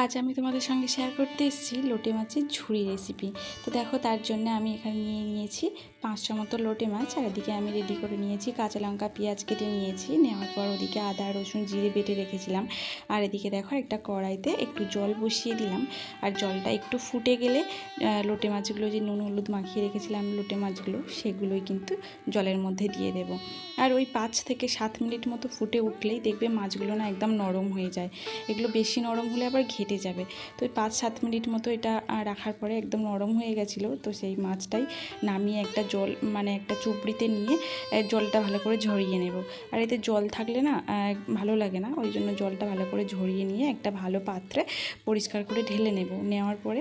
আজ আমি তোমাদের সঙ্গে শেয়ার করতে এসেছি লোটে মাছের ঝুড়ি রেসিপি। তো দেখো, তার জন্য আমি এখানে নিয়েছি 500 মতো লোটে মাছ। আর এদিকে আমি রেডি করে নিয়েছি কাঁচা লঙ্কা, পেঁয়াজ কেটে নিয়েছি। নেওয়ার পর ওদিকে আদা রসুন জিরে বেটে রেখেছিলাম। আর এদিকে দেখো, একটা কড়াইতে একটু জল বসিয়ে দিলাম। আর জলটা একটু ফুটে গেলে লোটে মাছগুলো, যে নুন হলুদ মাখিয়ে রেখেছিলাম লোটে মাছগুলো, সেগুলোই কিন্তু জলের মধ্যে দিয়ে দেব। আর ওই 5 থেকে 7 মিনিট মতো ফুটে উঠলেই দেখবে মাছগুলো না একদম নরম হয়ে যায়। এগুলো বেশি নরম হলে আবার ঘেটে যাবে। তো ওই 5-7 মিনিট মতো এটা রাখার পরে একদম নরম হয়ে গেছিলো। তো সেই মাছটাই নামিয়ে একটা একটা চুপড়িতে নিয়ে জলটা ভালো করে ঝরিয়ে নেব। আর এতে জল থাকলে না ভালো লাগে না, ওই জন্য জলটা ভালো করে ঝরিয়ে নিয়ে একটা ভালো পাত্রে পরিষ্কার করে ঢেলে নেব। নেওয়ার পরে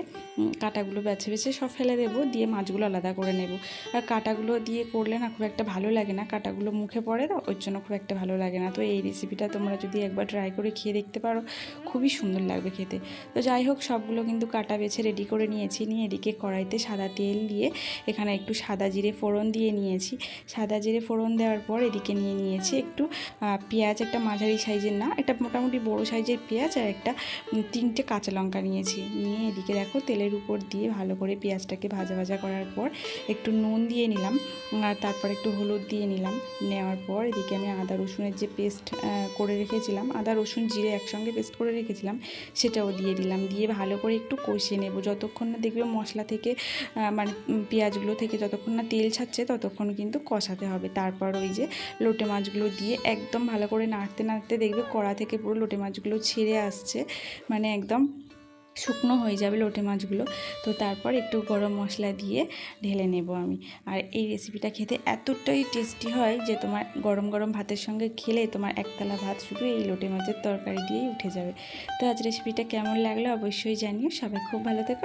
কাঁটাগুলো বেছে বেছে সব ফেলে দেবো, দিয়ে মাছগুলো আলাদা করে নেব। আর কাঁটাগুলো দিয়ে করলে না খুব একটা ভালো লাগে না, কাঁটাগুলো মুখে পড়ে না, ওর জন্য খুব একটা ভালো লাগে না। তো এই রেসিপিটা তোমরা যদি একবার ট্রাই করে খেয়ে দেখতে পারো, খুবই সুন্দর লাগবে খেতে। তো যাই হোক, সবগুলো কিন্তু কাটা বেছে রেডি করে নিয়েছি। নিয়ে এদিকে কড়াইতে সাদা তেল দিয়ে এখানে একটু সাদা জিরে ফোড়ন দিয়ে নিয়েছি। সাদা জিরে ফোড়ন দেওয়ার পর এদিকে নিয়েছি একটু পেঁয়াজ, একটা মাঝারি সাইজের না, একটা মোটামুটি বড় সাইজের পেঁয়াজ, আর একটা 3টে কাঁচা লঙ্কা নিয়েছি। নিয়ে এদিকে দেখো, তেলের উপর দিয়ে ভালো করে পেঁয়াজটাকে ভাজা ভাজা করার পর একটু নুন দিয়ে নিলাম। আর তারপর একটু হলুদ দিয়ে নিলাম। নেওয়ার পর এদিকে আমি আদা রসুনের যে পেস্ট করে রেখেছিলাম, আদা রসুন জিরে একসঙ্গে পেস্ট করে রেখেছিলাম, সেটাও দিয়ে দিলাম। দিয়ে ভালো করে একটু কষিয়ে নেব, যতক্ষণ না দেখবে মশলা থেকে পেঁয়াজগুলো থেকে যতক্ষণ না তেল ছাড়ছে ততক্ষণ কিন্তু কষাতে হবে। তারপর ওই যে লোটে মাছগুলো দিয়ে একদম ভালো করে নাড়তে নাড়তে দেখবে কড়া থেকে পুরো লোটে মাছগুলো ছেড়ে আসছে, একদম শুকনো হয়ে যাবে লোটে মাছগুলো। তো তারপর একটু গরম মশলা দিয়ে ঢেলে নেব আমি। আর এই রেসিপিটা খেতে এতটাই টেস্টি হয় যে তোমার গরম গরম ভাতের সঙ্গে খেলে তোমার একতলা ভাত শুধু এই লোটে মাছের তরকারি দিয়েই উঠে যাবে। তো আজ রেসিপিটা কেমন লাগলো অবশ্যই জানিও। সবাই খুব ভালো থেকো।